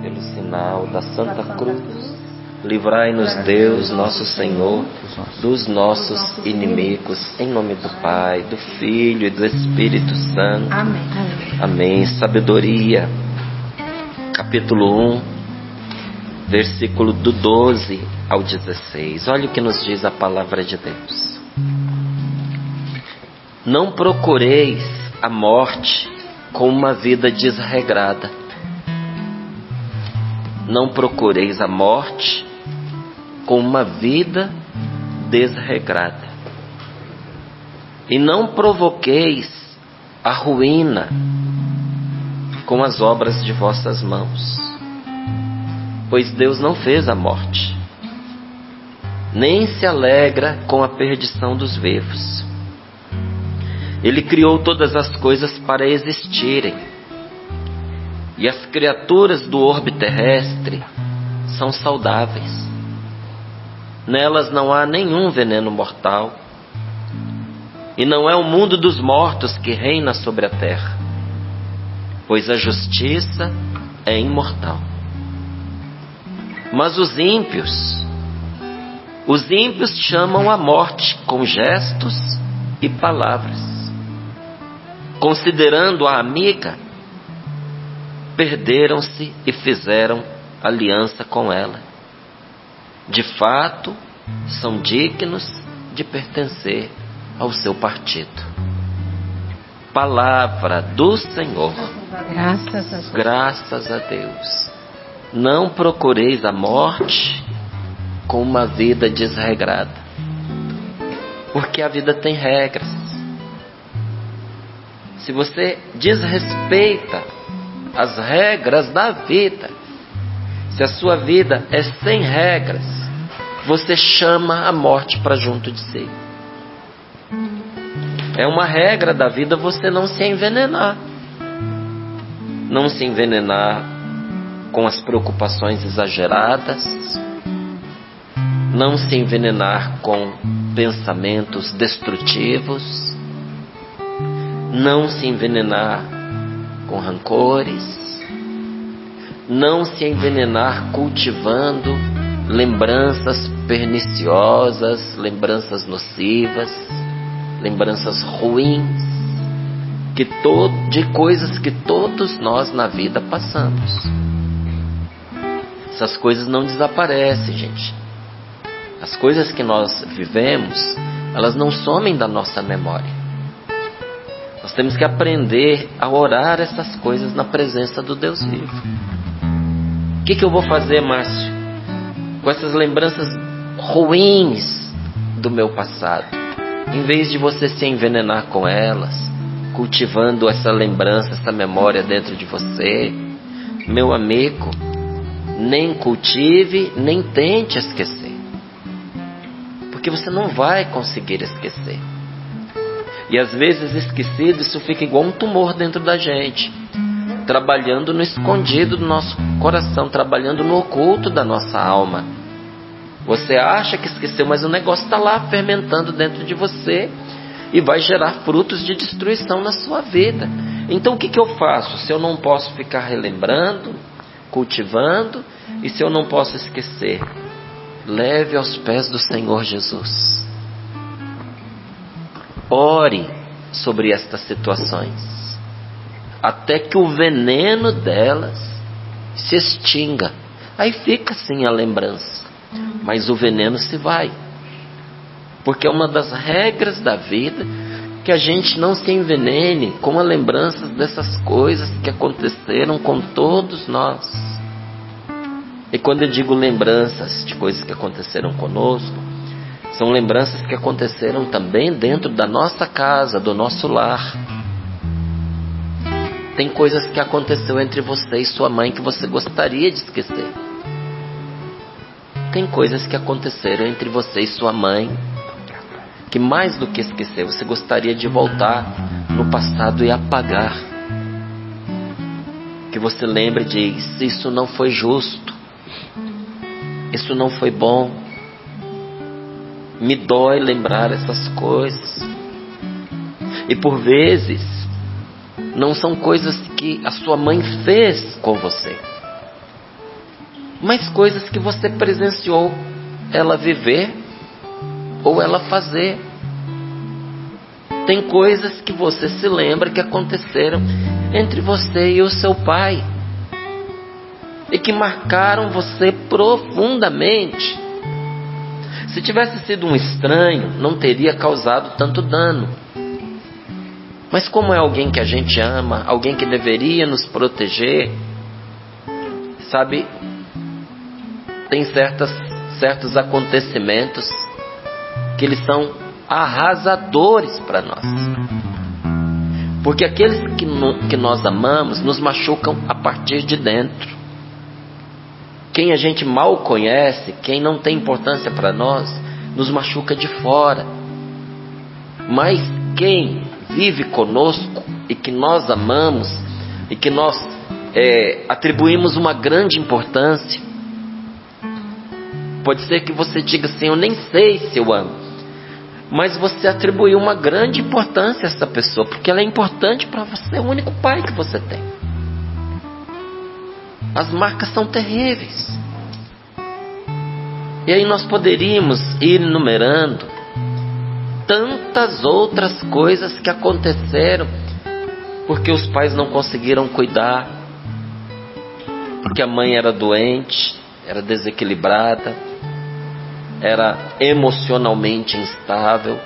Pelo sinal da Santa Cruz, livrai-nos Deus, nosso Senhor, dos nossos inimigos, em nome do Pai, do Filho e do Espírito Santo. Amém. Amém. Sabedoria, capítulo 1, versículo do 12 ao 16. Olha o que nos diz a palavra de Deus. Não procureis a morte com uma vida desregrada. Não procureis a morte com uma vida desregrada. E não provoqueis a ruína com as obras de vossas mãos. Pois Deus não fez a morte, nem se alegra com a perdição dos vivos. Ele criou todas as coisas para existirem. E as criaturas do orbe terrestre são saudáveis. Nelas não há nenhum veneno mortal. E não é o mundo dos mortos que reina sobre a terra, pois a justiça é imortal. Mas os ímpios chamam a morte com gestos e palavras. Considerando-a amiga, perderam-se e fizeram aliança com ela. De fato, são dignos de pertencer ao seu partido. Palavra do Senhor. Graças a Deus. Não procureis a morte com uma vida desregrada, porque a vida tem regras. Se você desrespeita as regras da vida, se a sua vida é sem regras, você chama a morte para junto de si. É uma regra da vida você não se envenenar. Não se envenenar com as preocupações exageradas. Não se envenenar com pensamentos destrutivos. Não se envenenar com rancores, não se envenenar cultivando lembranças perniciosas, lembranças nocivas, lembranças ruins, de coisas que todos nós na vida passamos. Essas coisas não desaparecem, gente. As coisas que nós vivemos, elas não somem da nossa memória. Nós temos que aprender a orar essas coisas na presença do Deus vivo. O que eu vou fazer, Márcio, com essas lembranças ruins do meu passado? Em vez de você se envenenar com elas, cultivando essa lembrança, essa memória dentro de você, meu amigo, nem cultive, nem tente esquecer. Porque você não vai conseguir esquecer. E às vezes esquecido, isso fica igual um tumor dentro da gente, trabalhando no escondido do nosso coração, trabalhando no oculto da nossa alma. Você acha que esqueceu, mas o negócio está lá fermentando dentro de você e vai gerar frutos de destruição na sua vida. Então o que eu faço? Se eu não posso ficar relembrando, cultivando, e se eu não posso esquecer, leve aos pés do Senhor Jesus. Ore sobre estas situações, até que o veneno delas se extinga. Aí fica sim a lembrança, mas o veneno se vai. Porque é uma das regras da vida que a gente não se envenene com a lembrança dessas coisas que aconteceram com todos nós. E quando eu digo lembranças de coisas que aconteceram conosco, são lembranças que aconteceram também dentro da nossa casa, do nosso lar. Tem coisas que aconteceu entre você e sua mãe que você gostaria de esquecer. Tem coisas que aconteceram entre você e sua mãe que mais do que esquecer, você gostaria de voltar no passado e apagar. Que você lembre de isso não foi justo, isso não foi bom. Me dói lembrar essas coisas. E por vezes não são coisas que a sua mãe fez com você, mas coisas que você presenciou ela viver ou ela fazer. Tem coisas que você se lembra que aconteceram entre você e o seu pai e que marcaram você profundamente. Se tivesse sido um estranho, não teria causado tanto dano. Mas como é alguém que a gente ama, alguém que deveria nos proteger, sabe, tem certos acontecimentos que eles são arrasadores para nós. Porque aqueles que nós amamos nos machucam a partir de dentro. Quem a gente mal conhece, quem não tem importância para nós, nos machuca de fora. Mas quem vive conosco e que nós amamos e que nós atribuímos uma grande importância, pode ser que você diga assim: eu nem sei se eu amo, mas você atribuiu uma grande importância a essa pessoa, porque ela é importante para você, é o único pai que você tem. As marcas são terríveis. E aí nós poderíamos ir enumerando tantas outras coisas que aconteceram porque os pais não conseguiram cuidar, porque a mãe era doente, era desequilibrada, era emocionalmente instável,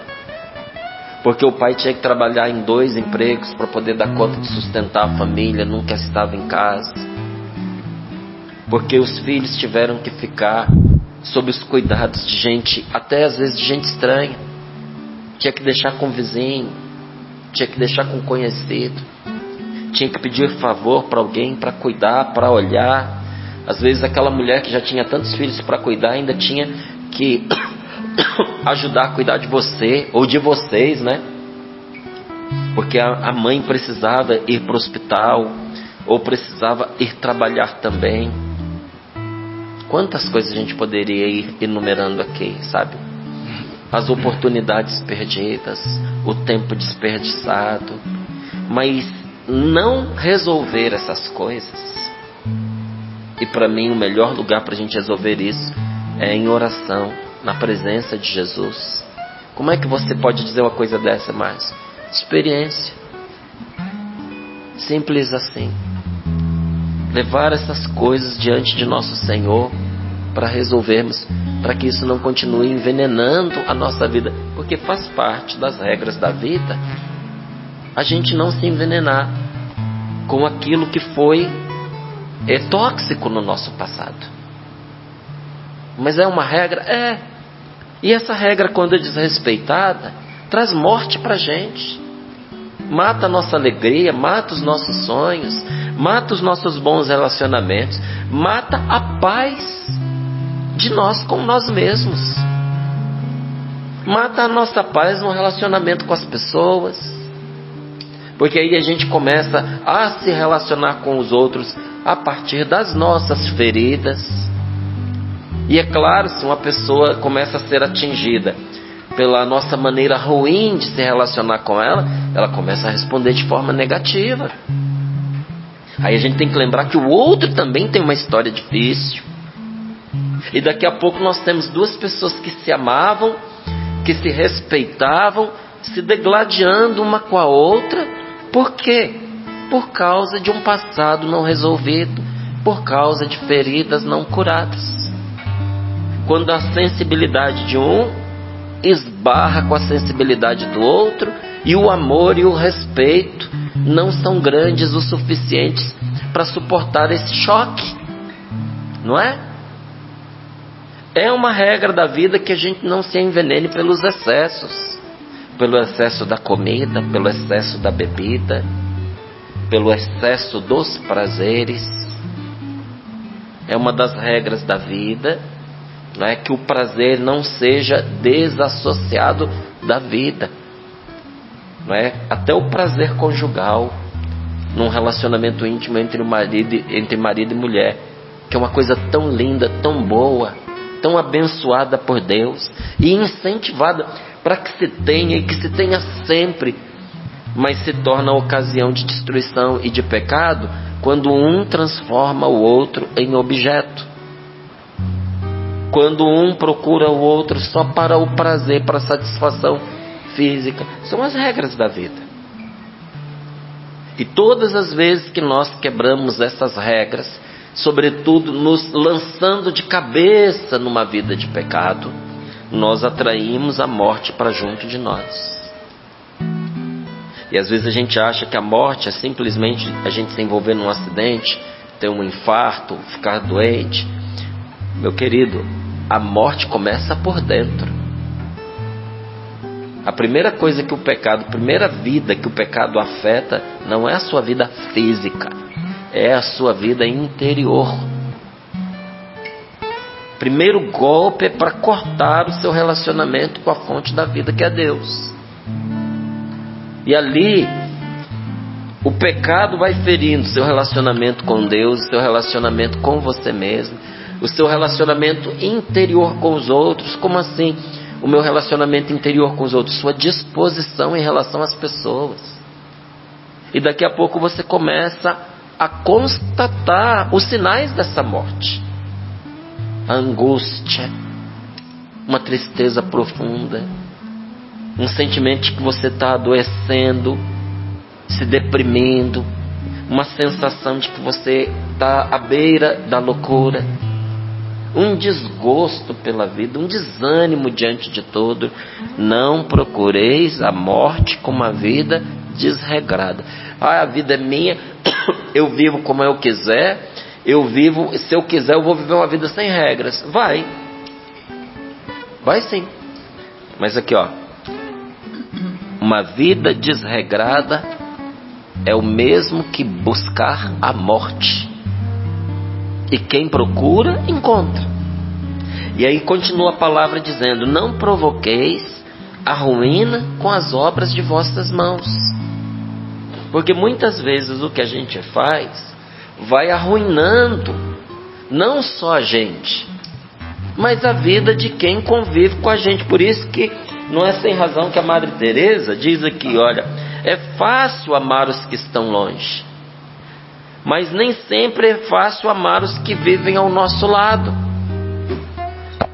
porque o pai tinha que trabalhar em 2 empregos para poder dar conta de sustentar a família, nunca estava em casa, porque os filhos tiveram que ficar sob os cuidados de gente, até às vezes de gente estranha. Tinha que deixar com o vizinho, tinha que deixar com o conhecido, tinha que pedir favor para alguém para cuidar, para olhar. Às vezes aquela mulher que já tinha tantos filhos para cuidar ainda tinha que ajudar a cuidar de você ou de vocês, né? Porque a mãe precisava ir para o hospital ou precisava ir trabalhar também. Quantas coisas a gente poderia ir enumerando aqui, sabe? As oportunidades perdidas, o tempo desperdiçado, mas não resolver essas coisas. E para mim o melhor lugar para a gente resolver isso é em oração, na presença de Jesus. Como é que você pode dizer uma coisa dessa, mais? Experiência. Simples assim. Levar essas coisas diante de nosso Senhor para resolvermos, para que isso não continue envenenando a nossa vida, porque faz parte das regras da vida a gente não se envenenar com aquilo que foi tóxico no nosso passado. Mas é uma regra? É. E essa regra, quando é desrespeitada, traz morte para a gente, mata a nossa alegria, mata os nossos sonhos, mata os nossos bons relacionamentos, mata a paz de nós com nós mesmos, mata a nossa paz no relacionamento com as pessoas, porque aí a gente começa a se relacionar com os outros a partir das nossas feridas. E é claro, se uma pessoa começa a ser atingida pela nossa maneira ruim de se relacionar com ela, ela começa a responder de forma negativa. Aí a gente tem que lembrar que o outro também tem uma história difícil. E daqui a pouco nós temos 2 pessoas que se amavam, que se respeitavam, se degladiando uma com a outra. Por quê? Por causa de um passado não resolvido, por causa de feridas não curadas. Quando a sensibilidade de um esbarra com a sensibilidade do outro, e o amor e o respeito não são grandes o suficientes para suportar esse choque, não é? É uma regra da vida que a gente não se envenene pelos excessos, pelo excesso da comida, pelo excesso da bebida, pelo excesso dos prazeres. É uma das regras da vida, não é, que o prazer não seja desassociado da vida, não é? Até o prazer conjugal num relacionamento íntimo entre marido e mulher, que é uma coisa tão linda, tão boa, tão abençoada por Deus e incentivada para que se tenha e que se tenha sempre, mas se torna ocasião de destruição e de pecado quando um transforma o outro em objeto. quando um procura o outro só para o prazer, para a satisfação física. São as regras da vida. E todas as vezes que nós quebramos essas regras, sobretudo nos lançando de cabeça numa vida de pecado, nós atraímos a morte para junto de nós. E às vezes a gente acha que a morte é simplesmente a gente se envolver num acidente, ter um infarto, ficar doente. Meu querido, a morte começa por dentro. A primeira coisa que o pecado, a primeira vida que o pecado afeta, não é a sua vida física, é a sua vida interior. Primeiro golpe é para cortar o seu relacionamento com a fonte da vida, que é Deus. E ali, o pecado vai ferindo seu relacionamento com Deus, seu relacionamento com você mesmo, o seu relacionamento interior com os outros. Como assim? O meu relacionamento interior com os outros, sua disposição em relação às pessoas. E daqui a pouco você começa a constatar os sinais dessa morte. A angústia, uma tristeza profunda, um sentimento de que você está adoecendo, se deprimindo, uma sensação de que você está à beira da loucura, um desgosto pela vida, um desânimo diante de tudo. Não procureis a morte como uma vida desregrada. A vida é minha, eu vivo como eu quiser, se eu quiser eu vou viver uma vida sem regras. Vai sim, mas aqui uma vida desregrada é o mesmo que buscar a morte. E quem procura, encontra. E aí continua a palavra dizendo: não provoqueis a ruína com as obras de vossas mãos. Porque muitas vezes o que a gente faz vai arruinando não só a gente, mas a vida de quem convive com a gente. Por isso que não é sem razão que a Madre Teresa diz aqui, olha, é fácil amar os que estão longe, mas nem sempre é fácil amar os que vivem ao nosso lado.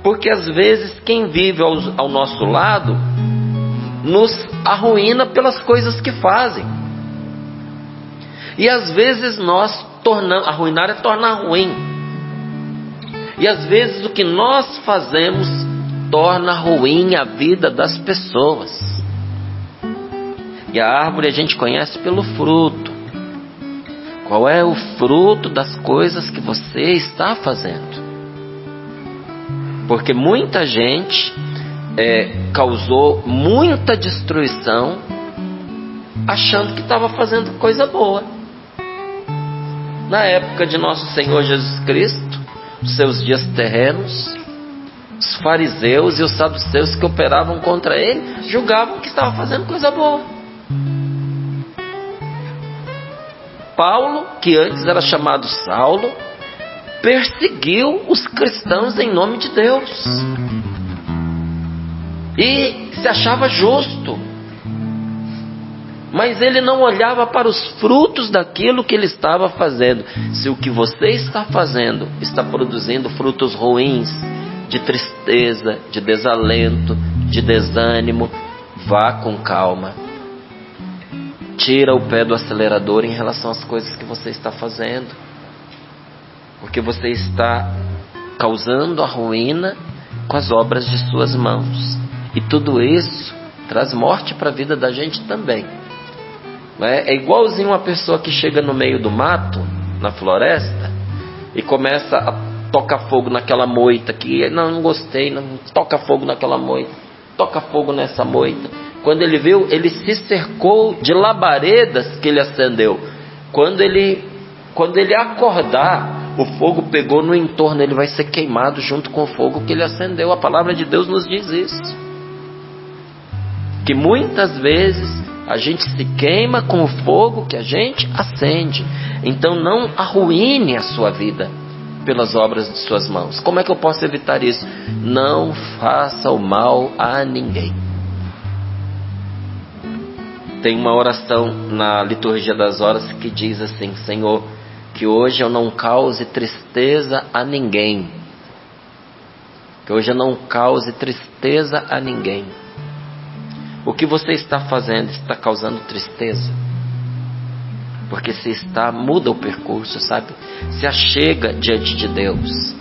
Porque às vezes quem vive ao nosso lado nos arruína pelas coisas que fazem. E às vezes arruinar é tornar ruim. E às vezes o que nós fazemos torna ruim a vida das pessoas. E a árvore a gente conhece pelo fruto. Qual é o fruto das coisas que você está fazendo? Porque muita gente causou muita destruição achando que estava fazendo coisa boa. Na época de nosso Senhor Jesus Cristo, nos seus dias terrenos, os fariseus e os saduceus que operavam contra ele julgavam que estava fazendo coisa boa. Paulo, que antes era chamado Saulo, perseguiu os cristãos em nome de Deus e se achava justo, mas ele não olhava para os frutos daquilo que ele estava fazendo. Se o que você está fazendo está produzindo frutos ruins, de tristeza, de desalento, de desânimo, vá com calma. Tira o pé do acelerador em relação às coisas que você está fazendo, porque você está causando a ruína com as obras de suas mãos. E tudo isso traz morte para a vida da gente também. É igualzinho uma pessoa que chega no meio do mato, na floresta, e começa a tocar fogo naquela moita que não gostei, não toca fogo naquela moita, toca fogo nessa moita. Quando ele viu, ele se cercou de labaredas que ele acendeu. Quando ele acordar, o fogo pegou no entorno, ele vai ser queimado junto com o fogo que ele acendeu. A palavra de Deus nos diz isso, que muitas vezes a gente se queima com o fogo que a gente acende. Então não arruine a sua vida pelas obras de suas mãos. Como é que eu posso evitar isso? Não faça o mal a ninguém. Tem uma oração na liturgia das horas que diz assim: Senhor, que hoje eu não cause tristeza a ninguém. Que hoje não cause tristeza a ninguém. O que você está fazendo está causando tristeza? Porque se está, muda o percurso, sabe? Se achega diante de Deus.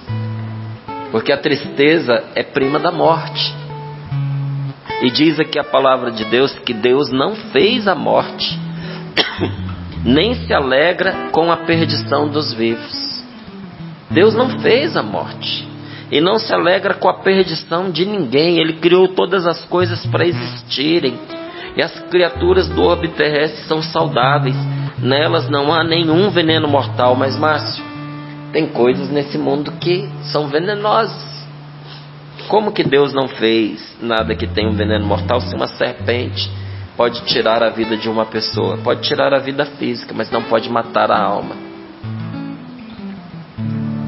Porque a tristeza é prima da morte. E diz aqui a palavra de Deus que Deus não fez a morte, nem se alegra com a perdição dos vivos. Deus não fez a morte e não se alegra com a perdição de ninguém. Ele criou todas as coisas para existirem, e as criaturas do orbe terrestre são saudáveis. Nelas não há nenhum veneno mortal. Mas, Márcio, tem coisas nesse mundo que são venenosas. Como que Deus não fez nada que tenha um veneno mortal? Se uma serpente pode tirar a vida de uma pessoa, pode tirar a vida física, mas não pode matar a alma.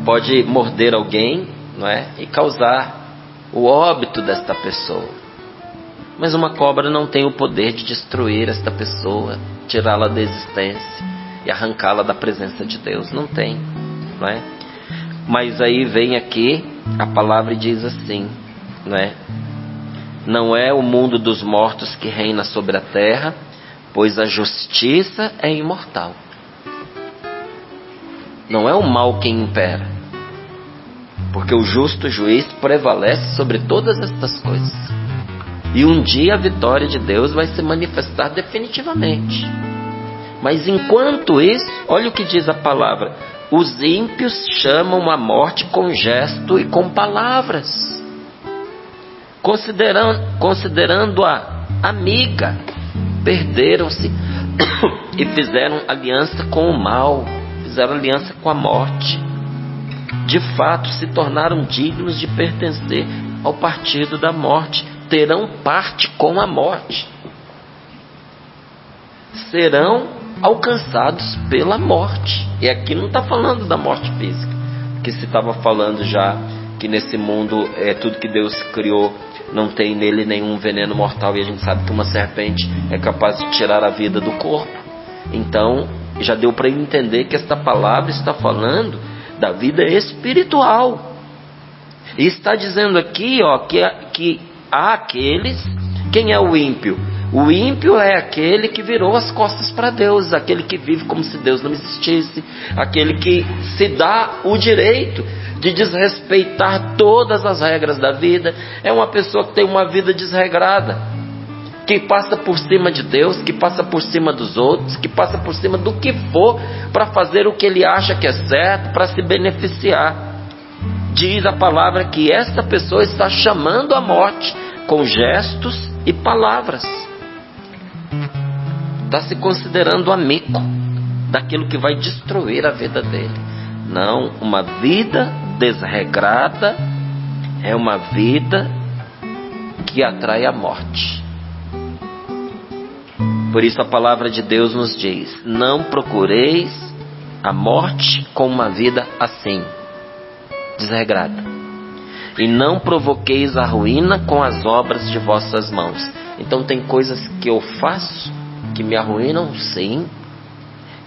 Pode morder alguém, não é? E causar o óbito desta pessoa. Mas uma cobra não tem o poder de destruir esta pessoa, tirá-la da existência e arrancá-la da presença de Deus. Não tem, não é? Mas aí vem aqui a palavra e diz assim, não é? Não é o mundo dos mortos que reina sobre a terra, pois a justiça é imortal. Não é o mal quem impera, porque o justo juiz prevalece sobre todas estas coisas. E um dia a vitória de Deus vai se manifestar definitivamente. Mas enquanto isso, olha o que diz a palavra: os ímpios chamam a morte com gesto e com palavras, considerando-a amiga, perderam-se e fizeram aliança com o mal, fizeram aliança com a morte. De fato, se tornaram dignos de pertencer ao partido da morte, terão parte com a morte, serão alcançados pela morte. E aqui não está falando da morte física, que se estava falando já que nesse mundo tudo que Deus criou não tem nele nenhum veneno mortal, e a gente sabe que uma serpente é capaz de tirar a vida do corpo. Então já deu para entender que esta palavra está falando da vida espiritual, e está dizendo aqui, ó, que há aqueles. Quem é o ímpio? O ímpio é aquele que virou as costas para Deus, aquele que vive como se Deus não existisse, aquele que se dá o direito de desrespeitar todas as regras da vida. É uma pessoa que tem uma vida desregrada, que passa por cima de Deus, que passa por cima dos outros, que passa por cima do que for para fazer o que ele acha que é certo, para se beneficiar. Diz a palavra que esta pessoa está chamando a morte com gestos e palavras. Está se considerando amigo daquilo que vai destruir a vida dele. Não, uma vida desregrada é uma vida que atrai a morte. Por isso a palavra de Deus nos diz: não procureis a morte com uma vida assim, desregrada, e não provoqueis a ruína com as obras de vossas mãos. Então tem coisas que eu faço que me arruinam, sim,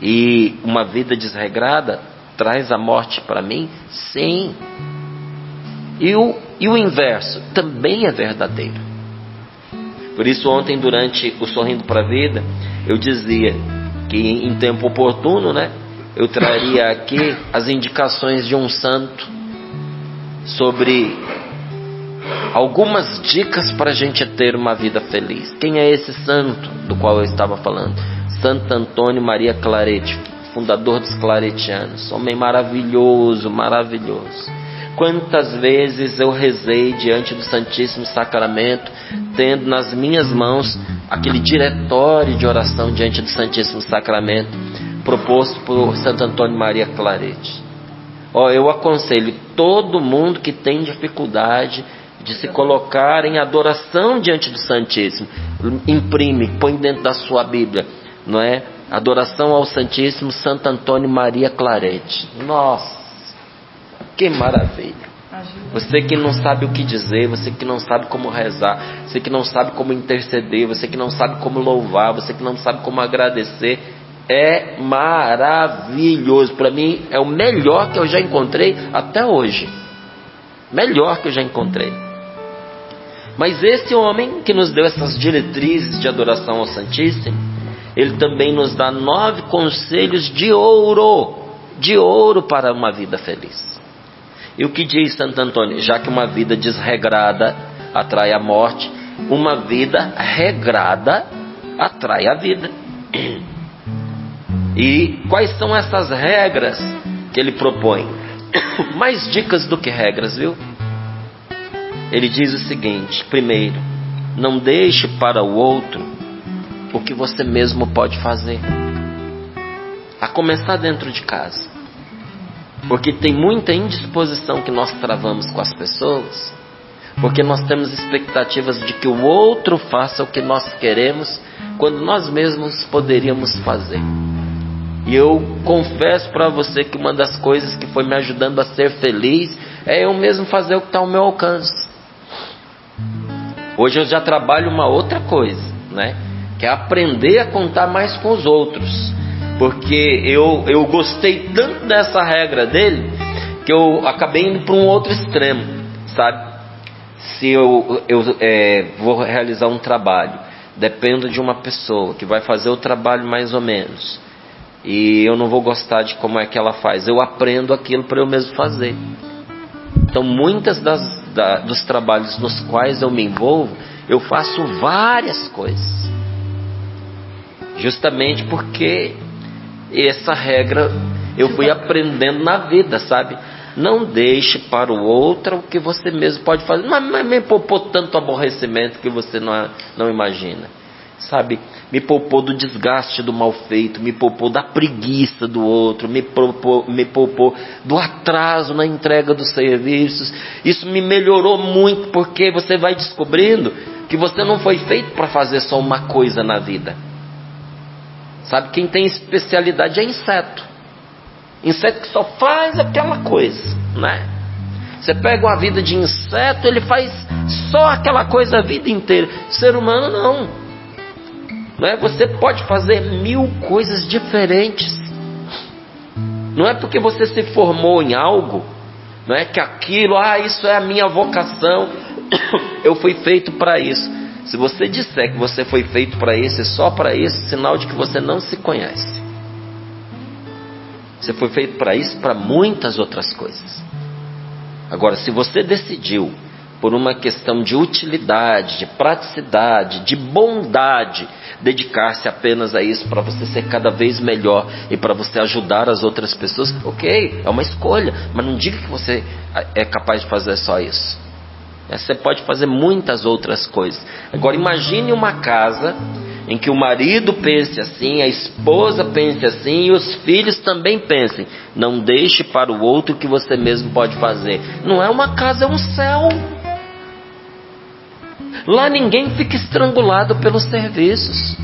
e uma vida desregrada traz a morte para mim, sim. E o inverso também é verdadeiro. Por isso ontem, durante o Sorrindo para a Vida, eu dizia que em tempo oportuno, né, eu traria aqui as indicações de um santo sobre algumas dicas para a gente ter uma vida feliz. Quem é esse santo do qual eu estava falando? Santo Antônio Maria Claret, fundador dos claretianos. Homem maravilhoso, maravilhoso. Quantas vezes eu rezei diante do Santíssimo Sacramento, tendo nas minhas mãos aquele diretório de oração diante do Santíssimo Sacramento, proposto por Santo Antônio Maria Claret. Eu aconselho todo mundo que tem dificuldade de se colocar em adoração diante do Santíssimo, imprime, põe dentro da sua Bíblia, não é? Adoração ao Santíssimo, Santo Antônio Maria Claret. Nossa, que maravilha! Você que não sabe o que dizer, você que não sabe como rezar, você que não sabe como interceder, você que não sabe como louvar, você que não sabe como agradecer, é maravilhoso. Para mim é o melhor que eu já encontrei até hoje. melhor que eu já encontrei. Mas esse homem que nos deu essas diretrizes de adoração ao Santíssimo, ele também nos dá 9 conselhos de ouro para uma vida feliz. E o que diz Santo Antônio? Já que uma vida desregrada atrai a morte, uma vida regrada atrai a vida. E quais são essas regras que ele propõe? Mais dicas do que regras, viu? Ele diz o seguinte: primeiro, não deixe para o outro o que você mesmo pode fazer, a começar dentro de casa. Porque tem muita indisposição que nós travamos com as pessoas, porque nós temos expectativas de que o outro faça o que nós queremos, quando nós mesmos poderíamos fazer. E eu confesso para você que uma das coisas que foi me ajudando a ser feliz é eu mesmo fazer o que está ao meu alcance. Hoje eu já trabalho uma outra coisa, né? Que é aprender a contar mais com os outros. Porque eu gostei tanto dessa regra dele, que eu acabei indo para um outro extremo, sabe? Se eu vou realizar um trabalho, dependo de uma pessoa que vai fazer o trabalho mais ou menos, e eu não vou gostar de como é que ela faz, eu aprendo aquilo para eu mesmo fazer. Então muitas dos trabalhos nos quais eu me envolvo, eu faço várias coisas, justamente porque essa regra eu fui aprendendo na vida, sabe? Não deixe para o outro o que você mesmo pode fazer. Mas me poupou tanto aborrecimento que você não imagina, sabe? Me poupou do desgaste do mal feito, me poupou da preguiça do outro, me poupou do atraso na entrega dos serviços. Isso me melhorou muito, porque você vai descobrindo que você não foi feito para fazer só uma coisa na vida. Sabe, quem tem especialidade é inseto. Inseto que só faz aquela coisa, né? Você pega uma vida de inseto, ele faz só aquela coisa a vida inteira. Ser humano não. Não é? Você pode fazer 1000 coisas diferentes. Não é porque você se formou em algo, não é que aquilo, isso é a minha vocação, eu fui feito para isso. Se você disser que você foi feito para isso e só para isso, sinal de que você não se conhece. Você foi feito para isso, para muitas outras coisas. Agora, se você decidiu, por uma questão de utilidade, de praticidade, de bondade, dedicar-se apenas a isso para você ser cada vez melhor e para você ajudar as outras pessoas, ok, é uma escolha, mas não diga que você é capaz de fazer só isso. Você pode fazer muitas outras coisas. Agora imagine uma casa em que o marido pense assim, a esposa pense assim e os filhos também pensem. Não deixe para o outro o que você mesmo pode fazer. Não é uma casa, é um céu. Lá ninguém fica estrangulado pelos serviços,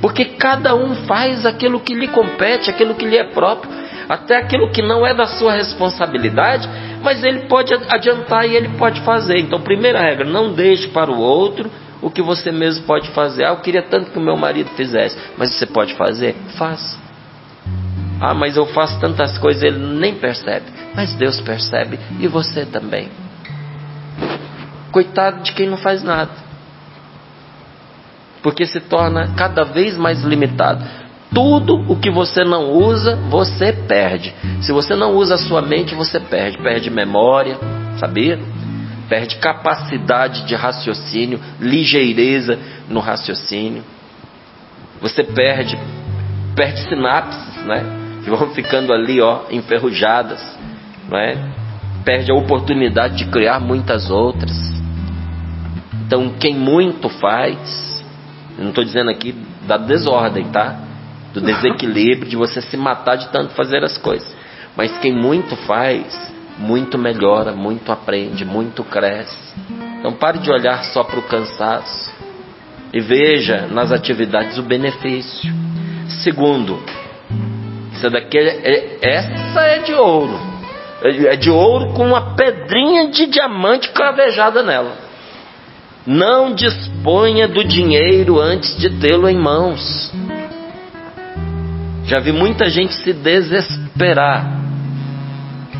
porque cada um faz aquilo que lhe compete, aquilo que lhe é próprio, até aquilo que não é da sua responsabilidade, mas ele pode adiantar e ele pode fazer. Então, primeira regra, não deixe para o outro o que você mesmo pode fazer. Eu queria tanto que o meu marido fizesse, mas você pode fazer? Faça. Mas eu faço tantas coisas, ele nem percebe, mas Deus percebe e você também. Coitado de quem não faz nada, porque se torna cada vez mais limitado. Tudo o que você não usa, você perde. Se você não usa a sua mente, você perde memória, sabia? Perde capacidade de raciocínio, ligeireza no raciocínio. Você perde sinapses, né? Que vão ficando ali, enferrujadas, não é? Perde a oportunidade de criar muitas outras. Então, quem muito faz, eu não estou dizendo aqui da desordem, tá? Do desequilíbrio, de você se matar de tanto fazer as coisas. Mas quem muito faz, muito melhora, muito aprende, muito cresce. Então pare de olhar só para o cansaço e veja nas atividades o benefício. Segundo, essa daqui essa é de ouro. É de ouro com uma pedrinha de diamante cravejada nela. Não disponha do dinheiro antes de tê-lo em mãos. Já vi muita gente se desesperar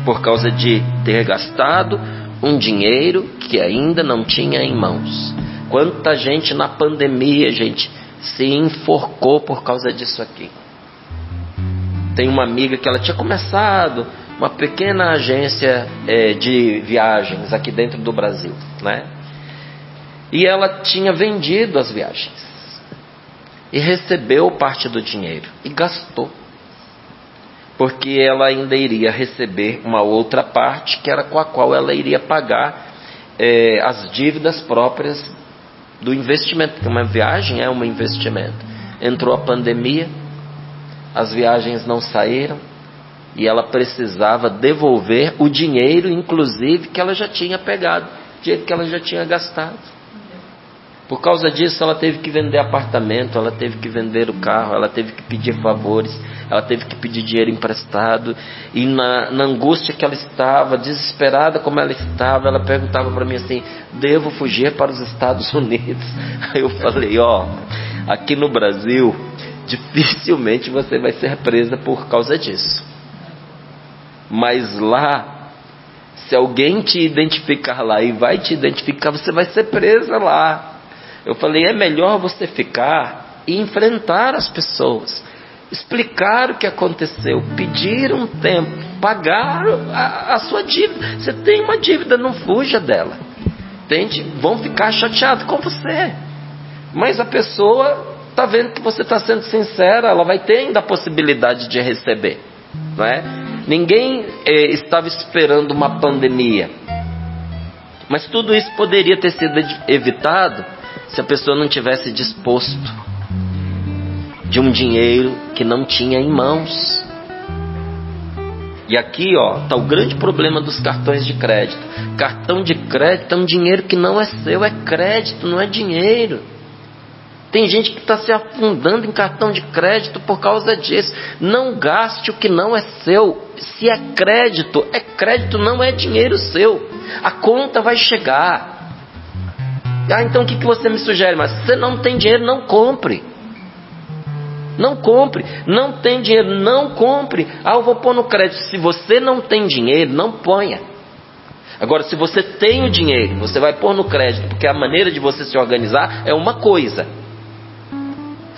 por causa de ter gastado um dinheiro que ainda não tinha em mãos. Quanta gente na pandemia, gente, se enforcou por causa disso aqui. Tem uma amiga que ela tinha começado uma pequena agência de viagens aqui dentro do Brasil, né? E ela tinha vendido as viagens e recebeu parte do dinheiro e gastou, porque ela ainda iria receber uma outra parte, que era com a qual ela iria pagar as dívidas próprias do investimento, porque uma viagem é um investimento. Entrou a pandemia, as viagens não saíram, e ela precisava devolver o dinheiro, inclusive, que ela já tinha pegado, dinheiro que ela já tinha gastado. Por causa disso, ela teve que vender apartamento, ela teve que vender o carro, ela teve que pedir favores, ela teve que pedir dinheiro emprestado. E na angústia que ela estava, desesperada como ela estava, ela perguntava para mim assim: devo fugir para os Estados Unidos? Aí eu falei: aqui no Brasil, dificilmente você vai ser presa por causa disso. Mas lá, se alguém te identificar lá e vai te identificar, você vai ser presa lá. Eu falei: é melhor você ficar e enfrentar as pessoas, explicar o que aconteceu, pedir um tempo, pagar a sua dívida. Você tem uma dívida, não fuja dela. Entende? Vão ficar chateados com você, mas a pessoa está vendo que você está sendo sincera, ela vai ter ainda a possibilidade de receber, não é? Ninguém estava esperando uma pandemia, mas tudo isso poderia ter sido evitado se a pessoa não tivesse disposto de um dinheiro que não tinha em mãos. E aqui está o grande problema dos cartões de crédito. Cartão de crédito é um dinheiro que não é seu, é crédito, não é dinheiro. Tem gente que está se afundando em cartão de crédito por causa disso. Não gaste o que não é seu. Se é crédito, não é dinheiro seu. A conta vai chegar. Então o que você me sugere? Mas se você não tem dinheiro, não compre. Não compre. Não tem dinheiro, não compre. Eu vou pôr no crédito. Se você não tem dinheiro, não ponha. Agora, se você tem o dinheiro, você vai pôr no crédito, porque a maneira de você se organizar é uma coisa.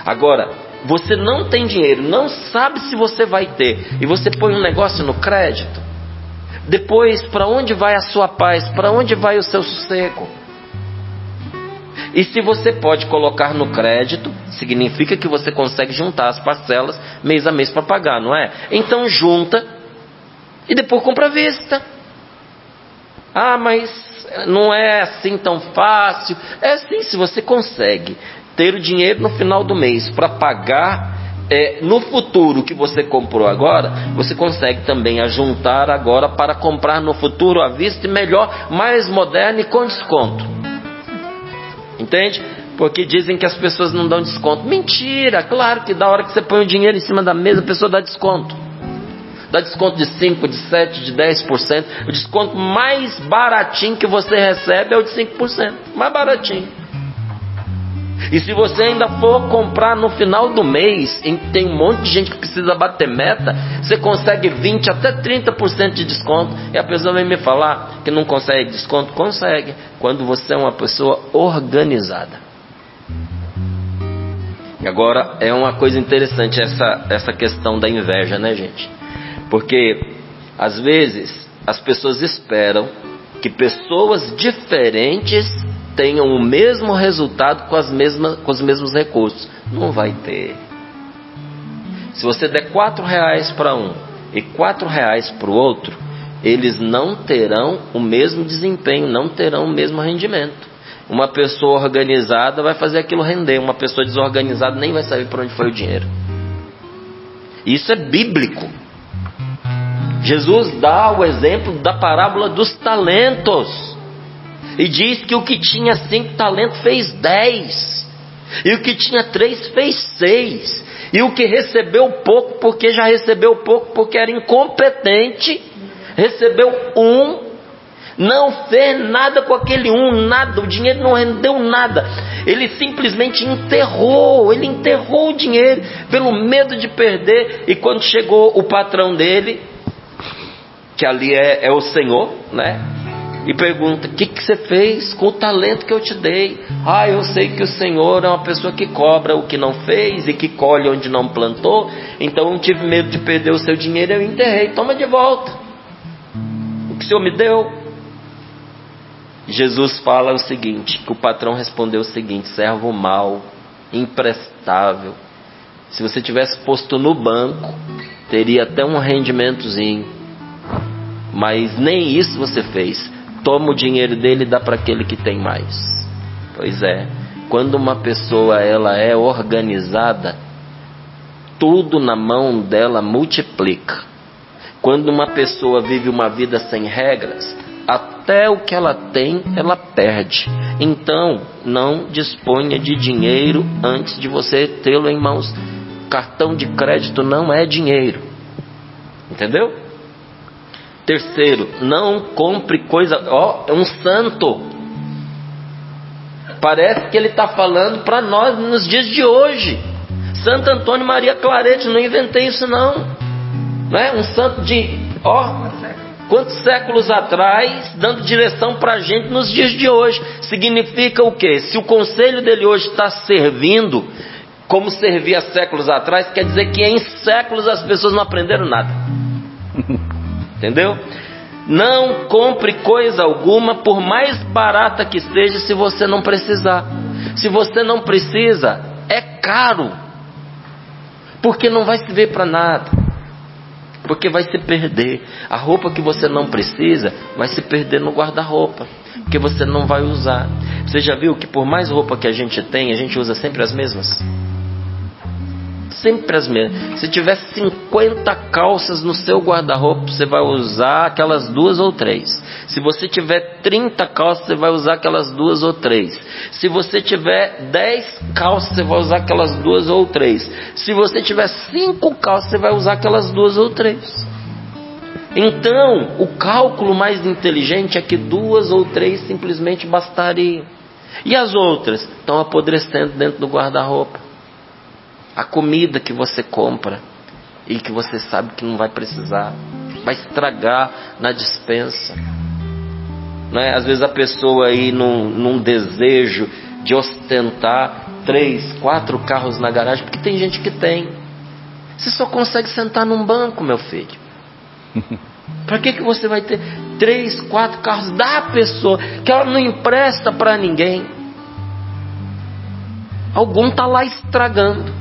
Agora, você não tem dinheiro, não sabe se você vai ter, e você põe um negócio no crédito, depois para onde vai a sua paz? Para onde vai o seu sossego? E se você pode colocar no crédito, significa que você consegue juntar as parcelas mês a mês para pagar, não é? Então junta e depois compra à vista. Mas não é assim tão fácil. É assim, se você consegue ter o dinheiro no final do mês para pagar no futuro o que você comprou agora, você consegue também ajuntar agora para comprar no futuro à vista, e melhor, mais moderno e com desconto. Entende? Porque dizem que as pessoas não dão desconto. Mentira! Claro que da hora que você põe o dinheiro em cima da mesa, a pessoa dá desconto. Dá desconto de 5%, de 7%, de 10%. O desconto mais baratinho que você recebe é o de 5%. Mais baratinho. E se você ainda for comprar no final do mês, em que tem um monte de gente que precisa bater meta, você consegue 20% até 30% de desconto. E a pessoa vem me falar que não consegue desconto. Consegue, quando você é uma pessoa organizada. E agora é uma coisa interessante essa questão da inveja, né, gente? Porque às vezes as pessoas esperam que pessoas diferentes tenham o mesmo resultado com os mesmos recursos. Não vai ter. Se você der R$4 para um e R$4 para o outro, eles não terão o mesmo desempenho, não terão o mesmo rendimento. Uma pessoa organizada vai fazer aquilo render, uma pessoa desorganizada nem vai saber para onde foi o dinheiro. Isso é bíblico. Jesus dá o exemplo da parábola dos talentos. E diz que o que tinha 5 talentos fez 10. E o que tinha 3 fez 6. E o que recebeu pouco, porque já recebeu pouco, porque era incompetente, recebeu 1. Não fez nada com aquele 1, nada. O dinheiro não rendeu nada. Ele simplesmente enterrou. Ele enterrou o dinheiro pelo medo de perder. E quando chegou o patrão dele, que ali é o Senhor, né? E pergunta: o que você fez com o talento que eu te dei? Eu sei que o Senhor é uma pessoa que cobra o que não fez e que colhe onde não plantou, então eu tive medo de perder o seu dinheiro e eu enterrei. Toma de volta o que o Senhor me deu. Jesus fala o seguinte, que o patrão respondeu o seguinte: servo mau, imprestável, se você tivesse posto no banco, teria até um rendimentozinho, mas nem isso você fez. Toma o dinheiro dele e dá para aquele que tem mais. Pois é, quando uma pessoa ela é organizada, tudo na mão dela multiplica. Quando uma pessoa vive uma vida sem regras, até o que ela tem, ela perde. Então, não disponha de dinheiro antes de você tê-lo em mãos. Cartão de crédito não é dinheiro. Entendeu? Terceiro, não compre coisa... é um santo. Parece que ele está falando para nós nos dias de hoje. Santo Antônio Maria Claret, não inventei isso não. Não é? Um santo de... quantos séculos atrás, dando direção para a gente nos dias de hoje. Significa o quê? Se o conselho dele hoje está servindo como servia séculos atrás, quer dizer que em séculos as pessoas não aprenderam nada. Entendeu? Não compre coisa alguma, por mais barata que seja, se você não precisar. Se você não precisa, é caro, porque não vai servir para nada, porque vai se perder. A roupa que você não precisa vai se perder no guarda-roupa, porque você não vai usar. Você já viu que por mais roupa que a gente tem, a gente usa sempre as mesmas? Sempre as mesmas. Se tiver 50 calças no seu guarda-roupa, você vai usar aquelas 2 ou 3. Se você tiver 30 calças, você vai usar aquelas 2 ou 3. Se você tiver 10 calças, você vai usar aquelas 2 ou 3. Se você tiver 5 calças, você vai usar aquelas 2 ou 3. Então, o cálculo mais inteligente é que 2 ou 3 simplesmente bastariam. E as outras estão apodrecendo dentro do guarda-roupa. A comida que você compra e que você sabe que não vai precisar, vai estragar na despensa. Não é? Às vezes a pessoa aí num desejo de ostentar 3, 4 carros na garagem, porque tem gente que tem. Você só consegue sentar num banco, meu filho. Para que você vai ter 3, 4 carros da pessoa que ela não empresta para ninguém? Algum está lá estragando.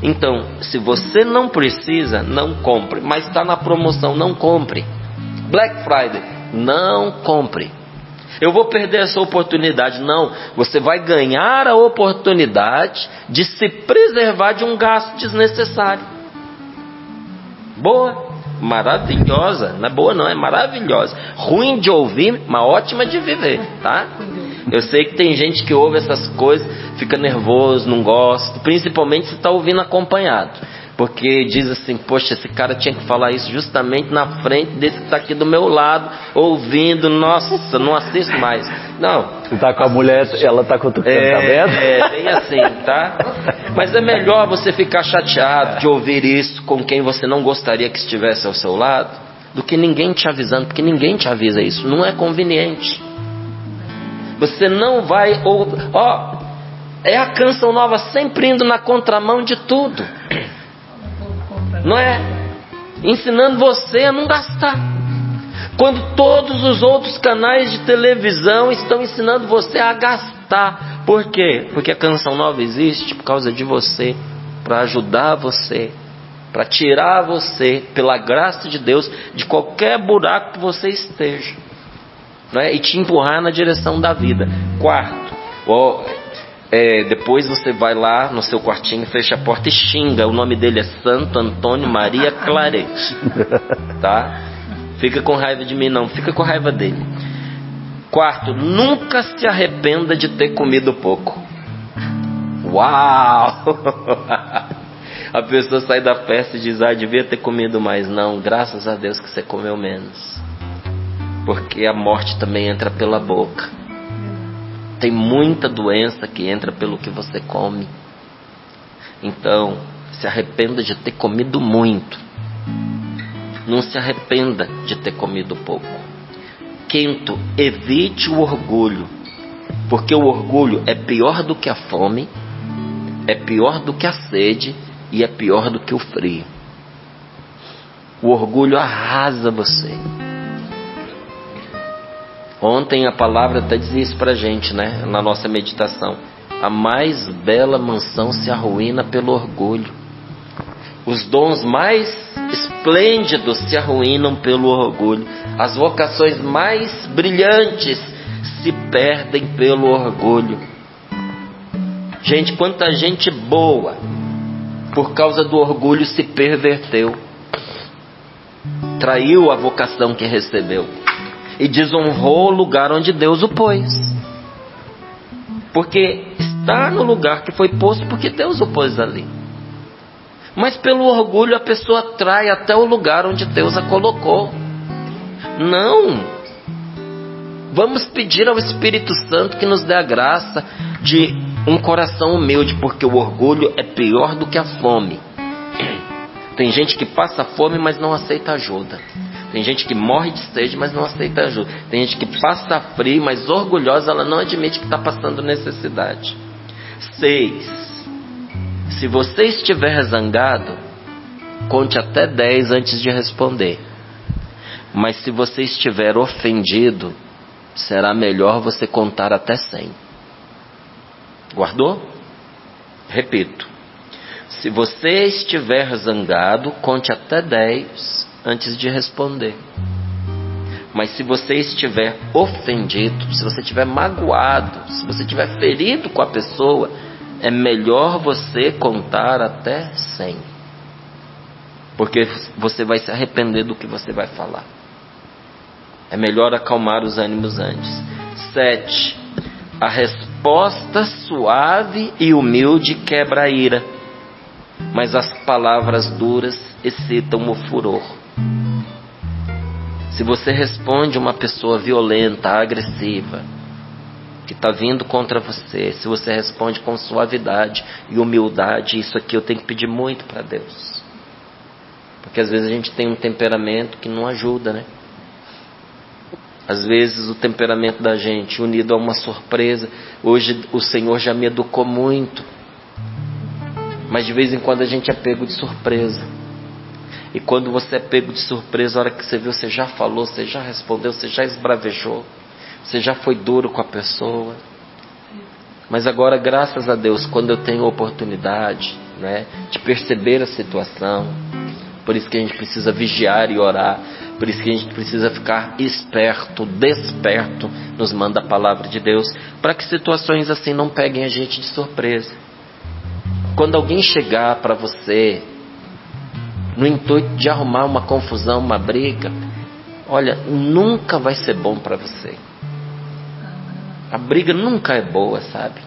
Então, se você não precisa, não compre. Mas está na promoção, não compre. Black Friday, não compre. Eu vou perder essa oportunidade. Não, você vai ganhar a oportunidade de se preservar de um gasto desnecessário. Boa, maravilhosa. Não é boa não, é maravilhosa. Ruim de ouvir, mas ótima de viver, tá? Eu sei que tem gente que ouve essas coisas, fica nervoso, não gosta, principalmente se está ouvindo acompanhado, porque diz assim: poxa, esse cara tinha que falar isso justamente na frente desse que está aqui do meu lado, ouvindo. Nossa, não assisto mais. Não. Você está com a mulher, ela está com o canto aberto? É, bem assim, tá? Mas é melhor você ficar chateado de ouvir isso com quem você não gostaria que estivesse ao seu lado, do que ninguém te avisando, porque ninguém te avisa isso, não é conveniente. Você não vai... é a Canção Nova sempre indo na contramão de tudo. Não é? Ensinando você a não gastar. Quando todos os outros canais de televisão estão ensinando você a gastar. Por quê? Porque a Canção Nova existe por causa de você, para ajudar você, para tirar você, pela graça de Deus, de qualquer buraco que você esteja. Não é? E te empurrar na direção da vida. Quarto, depois você vai lá no seu quartinho, fecha a porta e xinga. O nome dele é Santo Antônio Maria Claret, tá? Fica com raiva de mim não, fica com raiva dele. Quarto, nunca se arrependa de ter comido pouco. Uau! A pessoa sai da festa e diz: devia ter comido mais. Não, graças a Deus que você comeu menos, porque a morte também entra pela boca. Tem muita doença que entra pelo que você come. Então, se arrependa de ter comido muito. Não se arrependa de ter comido pouco. Quinto, evite o orgulho, porque o orgulho é pior do que a fome, é pior do que a sede e é pior do que o frio. O orgulho arrasa você. Ontem a palavra até dizia isso pra gente, né? Na nossa meditação. A mais bela mansão se arruína pelo orgulho. Os dons mais esplêndidos se arruinam pelo orgulho. As vocações mais brilhantes se perdem pelo orgulho. Gente, quanta gente boa por causa do orgulho se perverteu. Traiu a vocação que recebeu e desonrou o lugar onde Deus o pôs. Porque está no lugar que foi posto porque Deus o pôs ali. Mas pelo orgulho a pessoa trai até o lugar onde Deus a colocou. Não. Vamos pedir ao Espírito Santo que nos dê a graça de um coração humilde, porque o orgulho é pior do que a fome. Tem gente que passa fome, mas não aceita ajuda. Tem gente que morre de sede, mas não aceita ajuda. Tem gente que passa frio, mas orgulhosa, ela não admite que está passando necessidade. 6. Se você estiver zangado, conte até 10 antes de responder. Mas se você estiver ofendido, será melhor você contar até 100. Guardou? Repito. Se você estiver zangado, conte até 10 antes de responder. Mas se você estiver ofendido, se você estiver magoado, se você estiver ferido com a pessoa, é melhor você contar até 100. Porque você vai se arrepender do que você vai falar. É melhor acalmar os ânimos antes. 7. A resposta suave e humilde quebra a ira, mas as palavras duras excitam o furor. Se você responde uma pessoa violenta, agressiva, que está vindo contra você, se você responde com suavidade e humildade, isso aqui eu tenho que pedir muito para Deus. Porque às vezes a gente tem um temperamento que não ajuda, né? Às vezes o temperamento da gente unido a uma surpresa. Hoje o Senhor já me educou muito, mas de vez em quando a gente é pego de surpresa. E quando você é pego de surpresa, a hora que você viu, você já falou, você já respondeu, você já esbravejou, você já foi duro com a pessoa. Mas agora, graças a Deus, quando eu tenho a oportunidade, né, de perceber a situação, por isso que a gente precisa vigiar e orar, por isso que a gente precisa ficar esperto, desperto, nos manda a palavra de Deus, para que situações assim não peguem a gente de surpresa. Quando alguém chegar para você no intuito de arrumar uma confusão, uma briga, olha, nunca vai ser bom para você. A briga nunca é boa, sabe?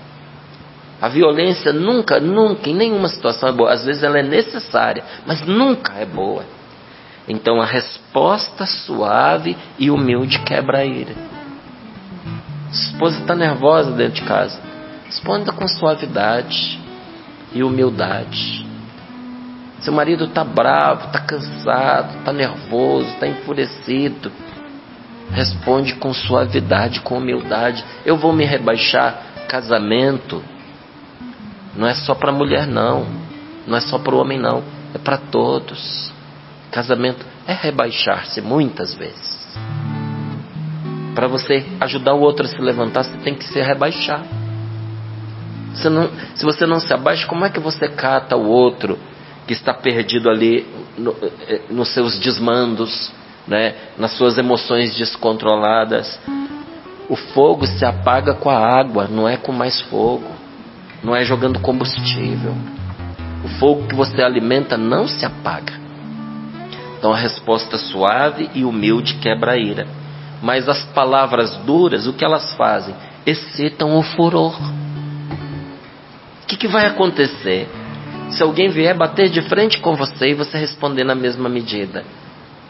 A violência nunca, em nenhuma situação é boa. Às vezes ela é necessária, mas nunca é boa. Então a resposta suave e humilde quebra a ira. Se a esposa está nervosa dentro de casa, responda com suavidade e humildade. Seu marido está bravo, está cansado, está nervoso, está enfurecido, responde com suavidade, com humildade. Eu vou me rebaixar. Casamento não é só para a mulher, não é só para o homem, não, é para todos. Casamento é rebaixar-se muitas vezes. Para você ajudar o outro a se levantar, você tem que se rebaixar. Se você não se abaixa, como é que você cata o outro que está perdido ali nos seus desmandos, né, nas suas emoções descontroladas? O fogo se apaga com a água, não é com mais fogo, não é jogando combustível. O fogo que você alimenta não se apaga. Então a resposta suave e humilde quebra a ira, mas as palavras duras, o que elas fazem? Excitam o furor. O que vai acontecer se alguém vier bater de frente com você e você responder na mesma medida?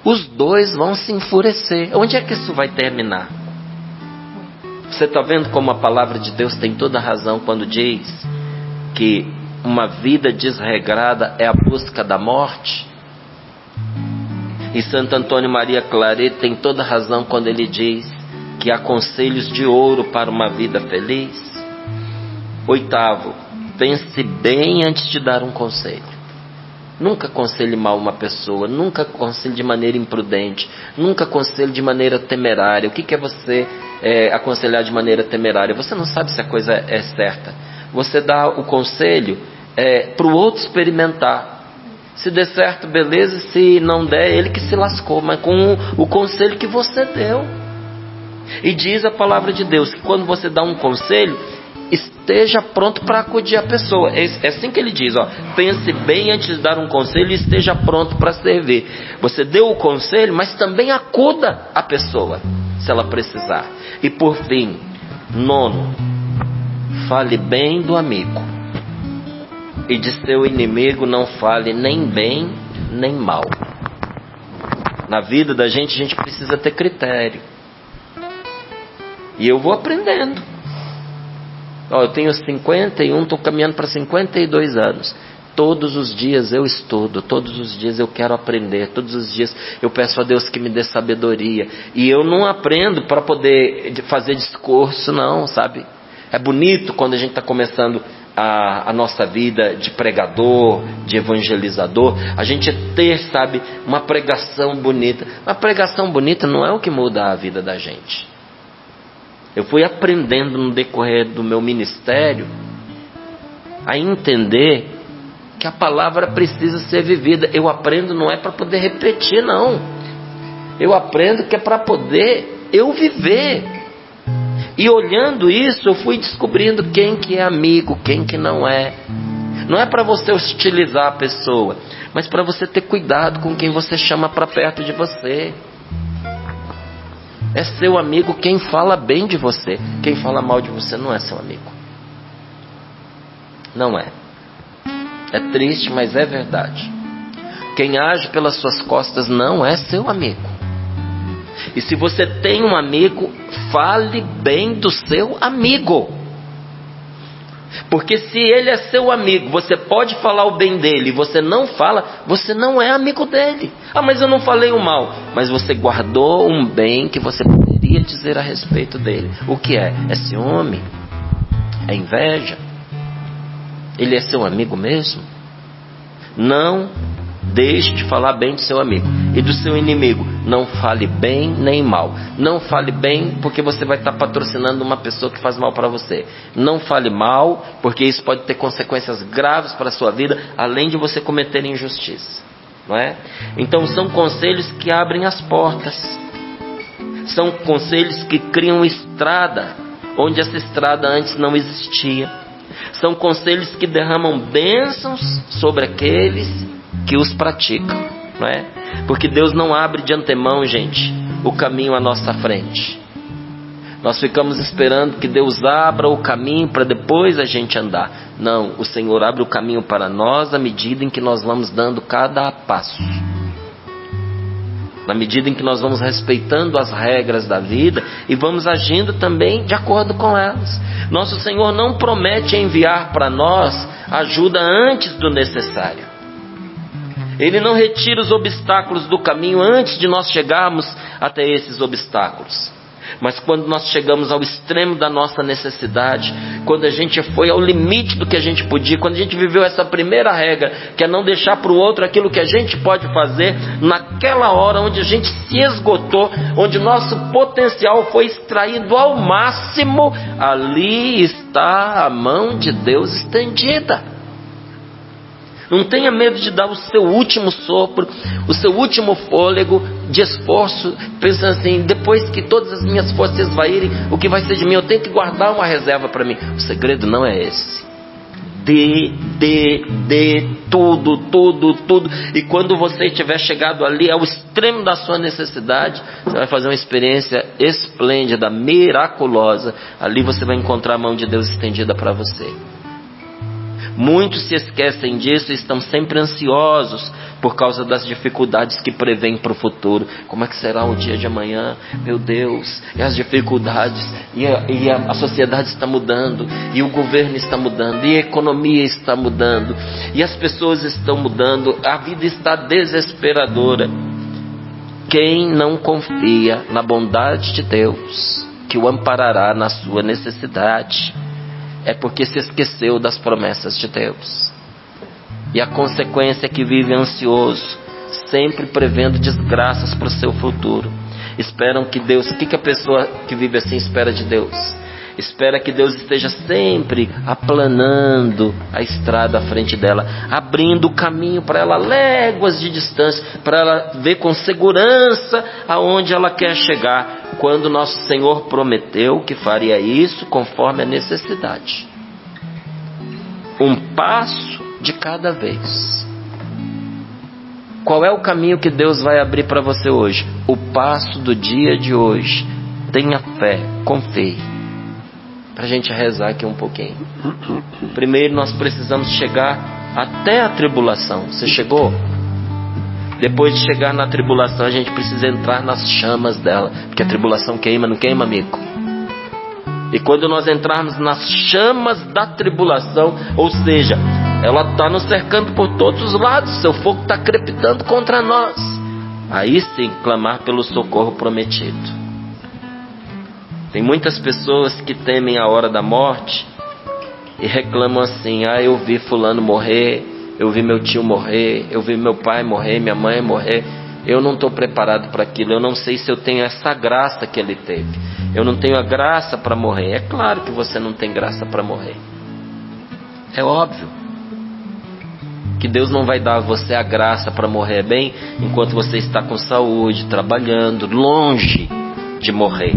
Os dois vão se enfurecer. Onde é que isso vai terminar? Você está vendo como a palavra de Deus tem toda a razão quando diz que uma vida desregrada é a busca da morte? E Santo Antônio Maria Claret tem toda razão quando ele diz que há conselhos de ouro para uma vida feliz. 8º, pense bem antes de dar um conselho. Nunca aconselhe mal uma pessoa, nunca aconselhe de maneira imprudente, nunca aconselhe de maneira temerária. O que é você aconselhar de maneira temerária? Você não sabe se a coisa é certa. Você dá o conselho para o outro experimentar. Se der certo, beleza. Se não der, ele que se lascou, mas com o conselho que você deu. E diz a palavra de Deus que quando você dá um conselho, esteja pronto para acudir a pessoa. É assim que ele diz, ó, pense bem antes de dar um conselho e esteja pronto para servir. Você deu o conselho, mas também acuda a pessoa, se ela precisar. E por fim, 9, fale bem do amigo, e de seu inimigo não fale nem bem nem mal. Na vida da gente, a gente precisa ter critério. E eu vou aprendendo. Eu tenho 51, estou caminhando para 52 anos. Todos os dias eu estudo, todos os dias eu quero aprender, todos os dias eu peço a Deus que me dê sabedoria. E eu não aprendo para poder fazer discurso, não, sabe? É bonito quando a gente está começando a nossa vida de pregador, de evangelizador, a gente ter, sabe, uma pregação bonita. Uma pregação bonita não é o que muda a vida da gente. Eu fui aprendendo no decorrer do meu ministério a entender que a palavra precisa ser vivida. Eu aprendo não é para poder repetir, não. Eu aprendo que é para poder eu viver. E olhando isso, eu fui descobrindo quem que é amigo, quem que não é. Não é para você hostilizar a pessoa, mas para você ter cuidado com quem você chama para perto de você. É seu amigo quem fala bem de você. Quem fala mal de você não é seu amigo. Não é. É triste, mas é verdade. Quem age pelas suas costas não é seu amigo. E se você tem um amigo, fale bem do seu amigo. Porque se ele é seu amigo, você pode falar o bem dele e você não fala, você não é amigo dele. Ah, mas eu não falei o mal. Mas você guardou um bem que você poderia dizer a respeito dele. O que é? É ciúme? É inveja? Ele é seu amigo mesmo? Não deixe de falar bem do seu amigo. E do seu inimigo, não fale bem nem mal. Não fale bem porque você vai estar patrocinando uma pessoa que faz mal para você. Não fale mal porque isso pode ter consequências graves para a sua vida, além de você cometer injustiça, não é? Então são conselhos que abrem as portas. São conselhos que criam estrada onde essa estrada antes não existia. São conselhos que derramam bênçãos sobre aqueles que os praticam, não é? Porque Deus não abre de antemão, gente, o caminho à nossa frente. Nós ficamos esperando que Deus abra o caminho para depois a gente andar. Não, o Senhor abre o caminho para nós à medida em que nós vamos dando cada passo. Na medida em que nós vamos respeitando as regras da vida e vamos agindo também de acordo com elas. Nosso Senhor não promete enviar para nós ajuda antes do necessário. Ele não retira os obstáculos do caminho antes de nós chegarmos até esses obstáculos. Mas quando nós chegamos ao extremo da nossa necessidade, quando a gente foi ao limite do que a gente podia, quando a gente viveu essa primeira regra, que é não deixar para o outro aquilo que a gente pode fazer, naquela hora onde a gente se esgotou, onde nosso potencial foi extraído ao máximo, ali está a mão de Deus estendida. Não tenha medo de dar o seu último sopro, o seu último fôlego de esforço, pensando assim, depois que todas as minhas forças esvaírem, o que vai ser de mim? Eu tenho que guardar uma reserva para mim. O segredo não é esse. Dê tudo. E quando você tiver chegado ali ao extremo da sua necessidade, você vai fazer uma experiência esplêndida, miraculosa. Ali você vai encontrar a mão de Deus estendida para você. Muitos se esquecem disso e estão sempre ansiosos por causa das dificuldades que prevêem para o futuro. Como é que será o dia de amanhã? Meu Deus, e as dificuldades, e a sociedade está mudando, e o governo está mudando, e a economia está mudando, e as pessoas estão mudando, a vida está desesperadora. Quem não confia na bondade de Deus, que o amparará na sua necessidade, é porque se esqueceu das promessas de Deus. E a consequência é que vive ansioso, sempre prevendo desgraças para o seu futuro. Esperam que Deus... O que a pessoa que vive assim espera de Deus? Espera que Deus esteja sempre aplanando a estrada à frente dela, abrindo o caminho para ela, léguas de distância, para ela ver com segurança aonde ela quer chegar, quando nosso Senhor prometeu que faria isso conforme a necessidade. Um passo de cada vez. Qual é o caminho que Deus vai abrir para você hoje? O passo do dia de hoje. Tenha fé, confie. Para a gente rezar aqui um pouquinho. Primeiro nós precisamos chegar até a tribulação. Você chegou? Depois de chegar na tribulação, a gente precisa entrar nas chamas dela, porque a tribulação queima, não queima, amigo? E quando nós entrarmos nas chamas da tribulação, ou seja, ela está nos cercando por todos os lados, seu fogo está crepitando contra nós, aí sim clamar pelo socorro prometido. Tem muitas pessoas que temem a hora da morte e reclamam assim: eu vi fulano morrer, eu vi meu tio morrer, eu vi meu pai morrer, minha mãe morrer. Eu não estou preparado para aquilo, eu não sei se eu tenho essa graça que ele teve. Eu não tenho a graça para morrer. É claro que você não tem graça para morrer. É óbvio que Deus não vai dar a você a graça para morrer bem enquanto você está com saúde, trabalhando, longe de morrer.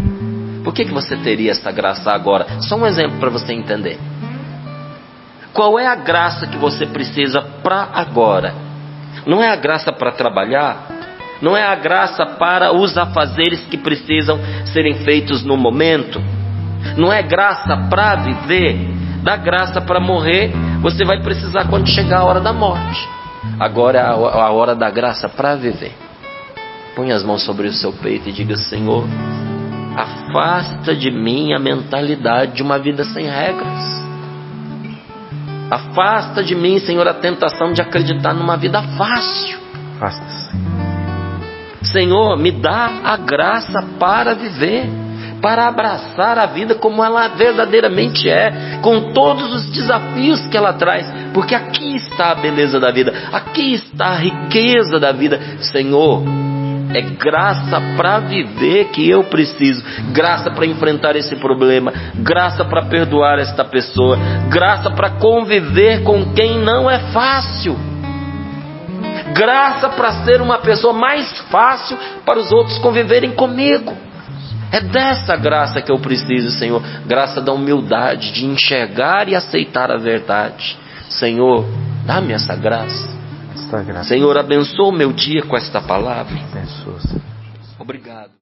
Por que você teria essa graça agora? Só um exemplo para você entender. Qual é a graça que você precisa para agora? Não é a graça para trabalhar? Não é a graça para os afazeres que precisam serem feitos no momento? Não é graça para viver? Da graça para morrer, você vai precisar quando chegar a hora da morte. Agora é a hora da graça para viver. Põe as mãos sobre o seu peito e diga: Senhor, afasta de mim a mentalidade de uma vida sem regras. Afasta de mim, Senhor, a tentação de acreditar numa vida fácil. Afasta-se. Senhor, me dá a graça para viver, para abraçar a vida como ela verdadeiramente é, com todos os desafios que ela traz, porque aqui está a beleza da vida, aqui está a riqueza da vida. Senhor, é graça para viver que eu preciso, graça para enfrentar esse problema, graça para perdoar esta pessoa, graça para conviver com quem não é fácil, graça para ser uma pessoa mais fácil para os outros conviverem comigo. É dessa graça que eu preciso, Senhor, graça da humildade, de enxergar e aceitar a verdade. Senhor, dá-me essa graça. Senhor, abençoa o meu dia com esta palavra. Abençoa. Obrigado.